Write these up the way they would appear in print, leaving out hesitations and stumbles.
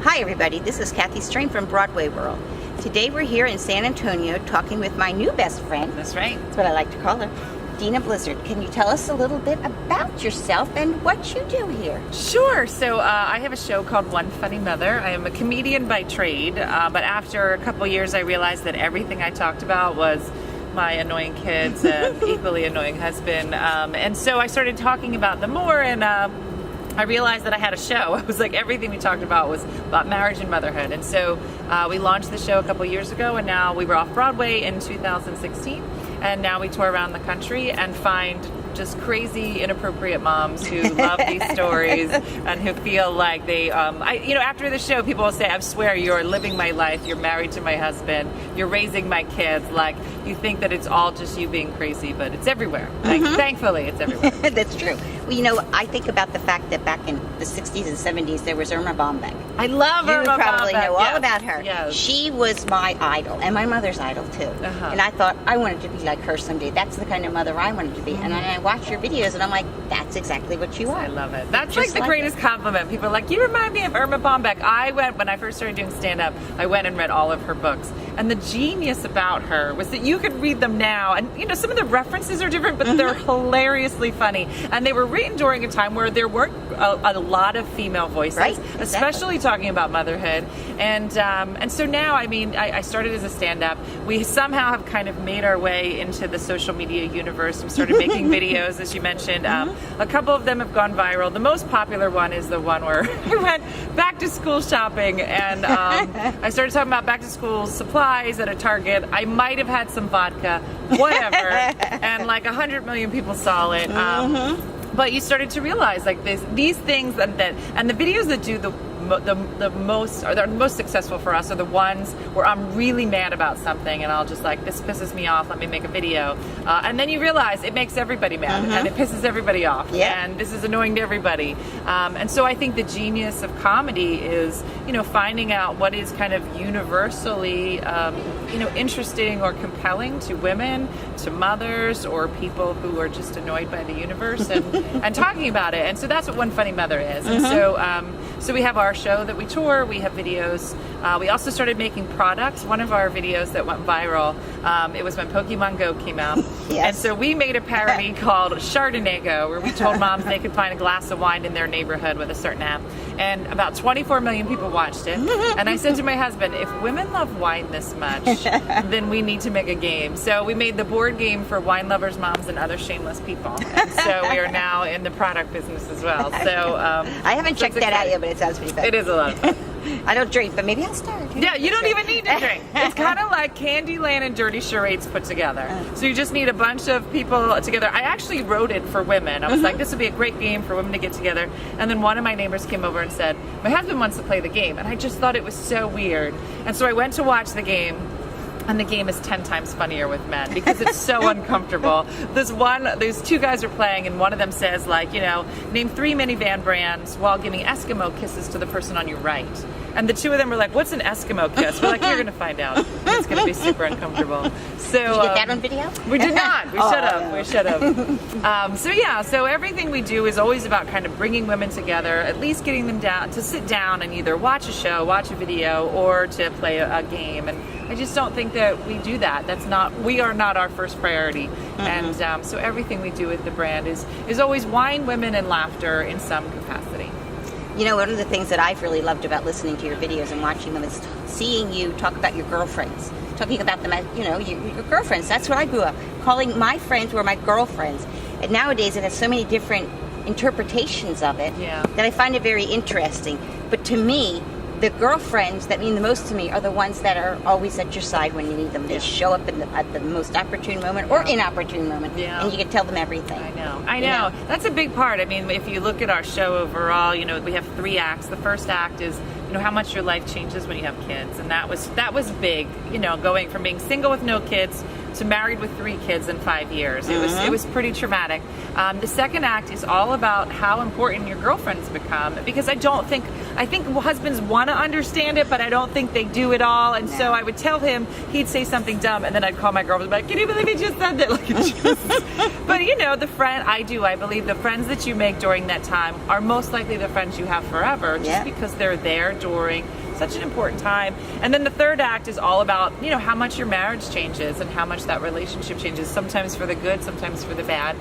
Hi everybody, this is Kathy Strain from Broadway World. Today we're here in San Antonio talking with my new best friend. That's right. That's what I like to call her, Dena Blizzard. Can you tell us a little bit about yourself and what you do here? Sure. So I have a show called One Funny Mother. I am a comedian by trade, but after a couple years I realized that everything I talked about was my annoying kids and equally annoying husband. And so I started talking about them more, and I realized that I had a show. I was like, everything we talked about was about marriage and motherhood. And so we launched the show a couple years ago, and now we were off Broadway in 2016. And now we tour around the country and find just crazy, inappropriate moms who love these stories and who feel like they, after the show, people will say, I swear you're living my life, you're married to my husband, you're raising my kids, like you think that it's all just you being crazy, but it's everywhere. Like, thankfully, it's everywhere. That's true. Well, I think about the fact that back in the 60s and 70s, there was Irma Bombeck. I love Irma Bombeck. You probably know all Yes. about her. Yes. She was my idol, and my mother's idol, too. And I thought, I wanted to be like her someday. That's the kind of mother I wanted to be. And then I watch your videos, and I'm like, that's exactly what you are. I love it. That's like the greatest compliment. People are like, you remind me of Irma Bombeck. When I first started doing stand-up, I went and read all of her books. And the genius about her was that you could read them now, and some of the references are different, but they're hilariously funny. And they were written during a time where there weren't a lot of female voices, right, especially talking about motherhood. And so now, I started as a stand-up. We somehow have kind of made our way into the social media universe. We started making videos, as you mentioned. A couple of them have gone viral. The most popular one is the one where I went back to school shopping, and I started talking about back to school supplies at a Target. I might have had some vodka, whatever, and like 100 million people saw it. But you started to realize like these things and the videos that do the most successful for us are the ones where I'm really mad about something and I'll just like, this pisses me off, let me make a video. And then you realize it makes everybody mad and it pisses everybody off. Yeah. And this is annoying to everybody. And so I think the genius of comedy is, finding out what is kind of universally, interesting or compelling to women, to mothers, or people who are just annoyed by the universe and talking about it. And so that's what One Funny Mother is. And so we have our show that we tour, we have videos. We also started making products. One of our videos that went viral, it was when Pokemon Go came out. Yes. And so we made a parody called Chardonnay Go, where we told moms they could find a glass of wine in their neighborhood with a certain app. And about 24 million people watched it. And I said to my husband, if women love wine this much, then we need to make a game. So we made the board game for wine lovers, moms, and other shameless people. And so we are now in the product business as well. So I haven't checked that out yet, but it sounds pretty fun. It is a lot of fun. I don't drink, but maybe I'll start. Yeah, you don't even need to drink. It's kind of like Candyland and Dirty Charades put together. So you just need a bunch of people together. I actually wrote it for women. I was like, this would be a great game for women to get together. And then one of my neighbors came over and said, my husband wants to play the game. And I just thought it was so weird. And so I went to watch the game. And the game is 10 times funnier with men because it's so uncomfortable. There's two guys are playing, and one of them says, like, name 3 minivan brands while giving Eskimo kisses to the person on your right. And the two of them were like, what's an Eskimo kiss? We're like, you're going to find out. It's going to be super uncomfortable. So, did you get that on video? We did not. We should have. Yeah. We should have. So everything we do is always about kind of bringing women together, at least getting them down to sit down and either watch a show, watch a video, or to play a game. And I just don't think that we do that. We are not our first priority. And so everything we do with the brand is always wine, women, and laughter in some capacity. One of the things that I've really loved about listening to your videos and watching them is seeing you talk about your girlfriends. Talking about them as, your girlfriends. That's what I grew up calling. My friends were my girlfriends. And nowadays it has so many different interpretations of it that I find it very interesting. But to me, the girlfriends that mean the most to me are the ones that are always at your side when you need them. They show up at the most opportune moment or inopportune moment, and you can tell them everything. I know. That's a big part. If you look at our show overall, we have 3 acts. The first act is, how much your life changes when you have kids, and that was big. Going from being single with no kids to married with 3 kids in 5 years. It was pretty traumatic. The second act is all about how important your girlfriends become, because I don't think I think husbands want to understand it, but I don't think they do at all. And so I would tell him, he'd say something dumb, and then I'd call my girlfriend and be like, can you believe he just said that? Like, but I believe the friends that you make during that time are most likely the friends you have forever, just because they're there during such an important time. And then the third act is all about, how much your marriage changes and how much that relationship changes, sometimes for the good, sometimes for the bad.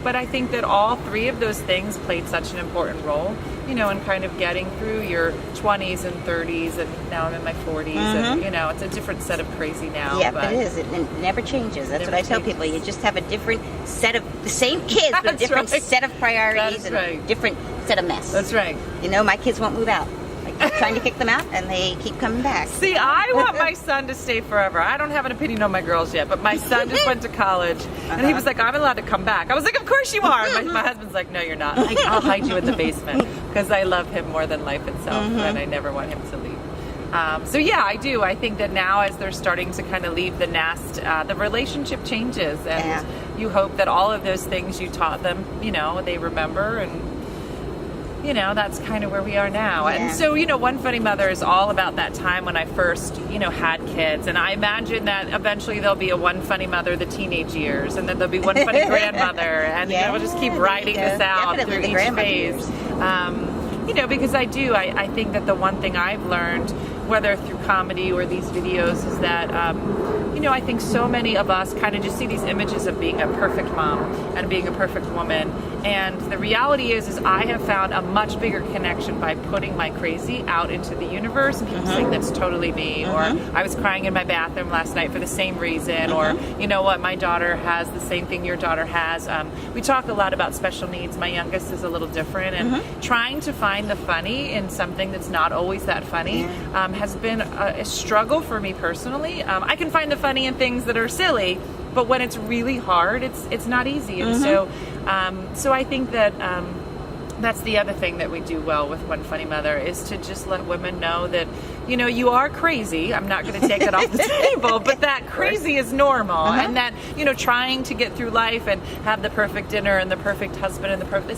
But I think that all three of those things played such an important role, in kind of getting through your 20s and 30s, and now I'm in my 40s, and, it's a different set of crazy now. Yeah, but it is. It never changes. That's what I tell people. You just have a different set of, the same kids, but a different set of priorities and a different set of mess. That's right. My kids won't move out. I'm trying to kick them out, and they keep coming back. See, I want my son to stay forever. I don't have an opinion on my girls yet, but my son just went to college, and he was like, I'm allowed to come back. I was like, of course you are. My husband's like, no, you're not. I'll hide you in the basement, because I love him more than life itself, and I never want him to leave. So yeah, I do. I think that now, as they're starting to kind of leave the nest, the relationship changes, and you hope that all of those things you taught them, they remember, and that's kind of where we are now. Yeah. And so, One Funny Mother is all about that time when I first, had kids. And I imagine that eventually there'll be a One Funny Mother the teenage years, and then there'll be One Funny Grandmother, and we'll just keep writing this out through each phase. Because I think that the one thing I've learned, whether through comedy or these videos, is that I think so many of us kind of just see these images of being a perfect mom and being a perfect woman, and the reality is I have found a much bigger connection by putting my crazy out into the universe, and people saying that's totally me, or I was crying in my bathroom last night for the same reason, or my daughter has the same thing your daughter has. We talk a lot about special needs. My youngest is a little different, and trying to find the funny in something that's not always that funny has been a struggle for me personally. I can find the funny in things that are silly, but when it's really hard, it's not easy. And so I think that that's the other thing that we do well with One Funny Mother, is to just let women know that, you are crazy. I'm not going to take it off the table, but that crazy is normal, and that, trying to get through life and have the perfect dinner and the perfect husband and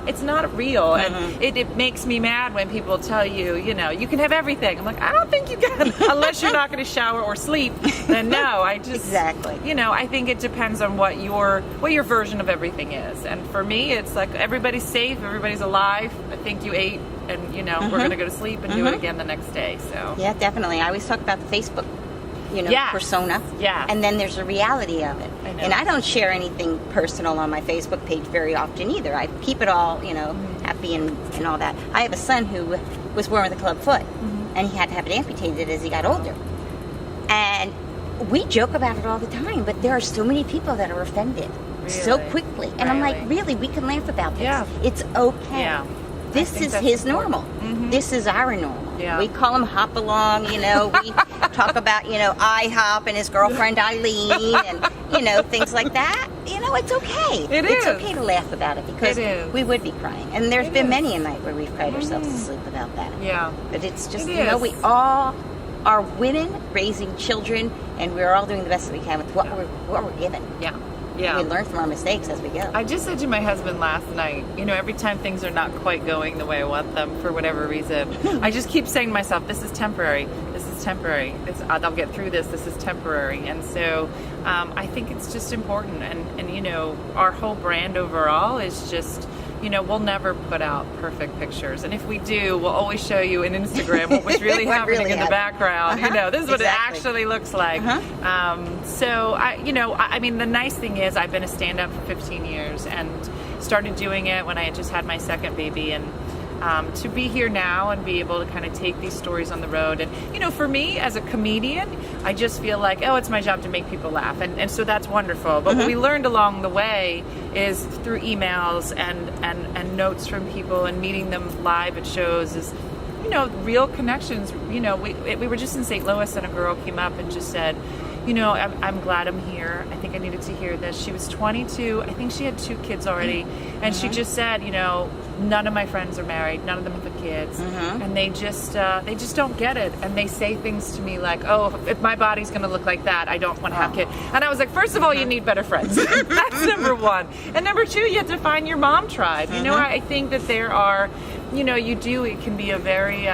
it's not real. And it makes me mad when people tell you, you can have everything. I'm like, I don't think you can, unless you're not going to shower or sleep. Then no, I just exactly. I think it depends on what your version of everything is. And for me, it's like everybody's safe, everybody's alive. I think you ate, and we're going to go to sleep and do it again the next day. So yeah, definitely. I always talk about the Facebook persona, and then there's a reality of it. And I don't share anything personal on my Facebook page very often either. I keep it all happy and all that. I have a son who was born with a club foot, and he had to have it amputated as he got older, and we joke about it all the time, but there are so many people that are offended so quickly, and I'm like, really, we can laugh about this. It's okay. This is his normal. This is our normal. We call him Hop Along, we talk about, IHOP and his girlfriend Eileen, and, things like that. It's okay. It's okay to laugh about it, because we would be crying. And there's been many a night where we've cried ourselves to sleep about that. Yeah. But it's just, we all are women raising children, and we're all doing the best that we can with what we're given. Yeah. We learn from our mistakes as we go. I just said to my husband last night, every time things are not quite going the way I want them for whatever reason, I just keep saying to myself, this is temporary. This is temporary. I'll get through this. This is temporary. And so I think it's just important. And our whole brand overall is just, we'll never put out perfect pictures. And if we do, we'll always show you in Instagram what was really happening in the background. This is what it actually looks like. So, I mean, the nice thing is I've been a stand-up for 15 years and started doing it when I had just had my second baby. And to be here now and be able to kind of take these stories on the road. And, for me as a comedian, I just feel like, it's my job to make people laugh. And so that's wonderful. But what we learned along the way is through emails and notes from people and meeting them live at shows is, real connections. We were just in St. Louis, and a girl came up and just said, I'm glad I'm here. I think I needed to hear this. She was 22. I think she had 2 kids already. And she just said, None of my friends are married. None of them have kids, Mm-hmm. and they just don't get it. And they say things to me like, "Oh, if my body's going to look like that, I don't want to have kids." And I was like, first of all, you need better friends. That's number one. And number two, you have to find your mom tribe. You know, I think that there are, you know, it can be a very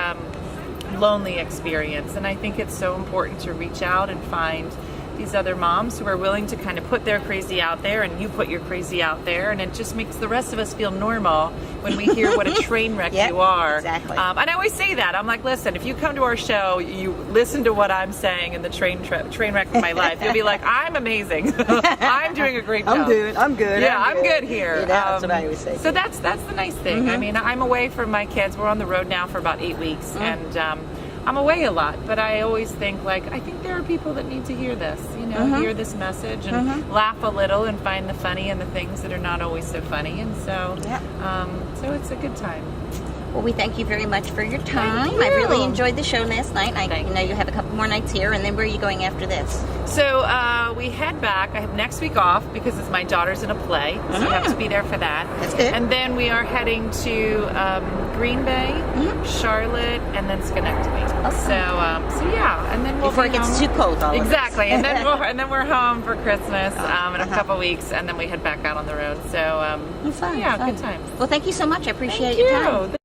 lonely experience, and I think it's so important to reach out and find these other moms who are willing to kind of put their crazy out there, and you put your crazy out there, and it just makes the rest of us feel normal when we hear what a train wreck Yep, you are. exactly. And I always say that. I'm like, listen, if you come to our show, you listen to what I'm saying in the train wreck of my life, you'll be like, I'm amazing. I'm doing a great job. I'm good. Yeah, I'm good here. Yeah, that's what I always say. So that's the nice thing. I mean, I'm away from my kids. We're on the road now for about 8 weeks, and I'm away a lot, but I always think, like, I think there are people that need to hear this, you know, hear this message and laugh a little and find the funny in the things that are not always so funny. And so, so it's a good time. Well, we thank you very much for your time. Thank you. I really enjoyed the show last night. I Thank know you have a couple more nights here, and then where are you going after this? So we head back. I have next week off because it's my daughter's in a play, so I have to be there for that. That's good. And then we are heading to Green Bay, Charlotte, and then Schenectady. Awesome. So yeah, and then we'll Before be it gets home. too cold, all Exactly, of us. and then we're home for Christmas in a couple weeks, and then we head back out on the road. So Fun, yeah, fun. good times. Well, thank you so much. I appreciate Thank your time. you.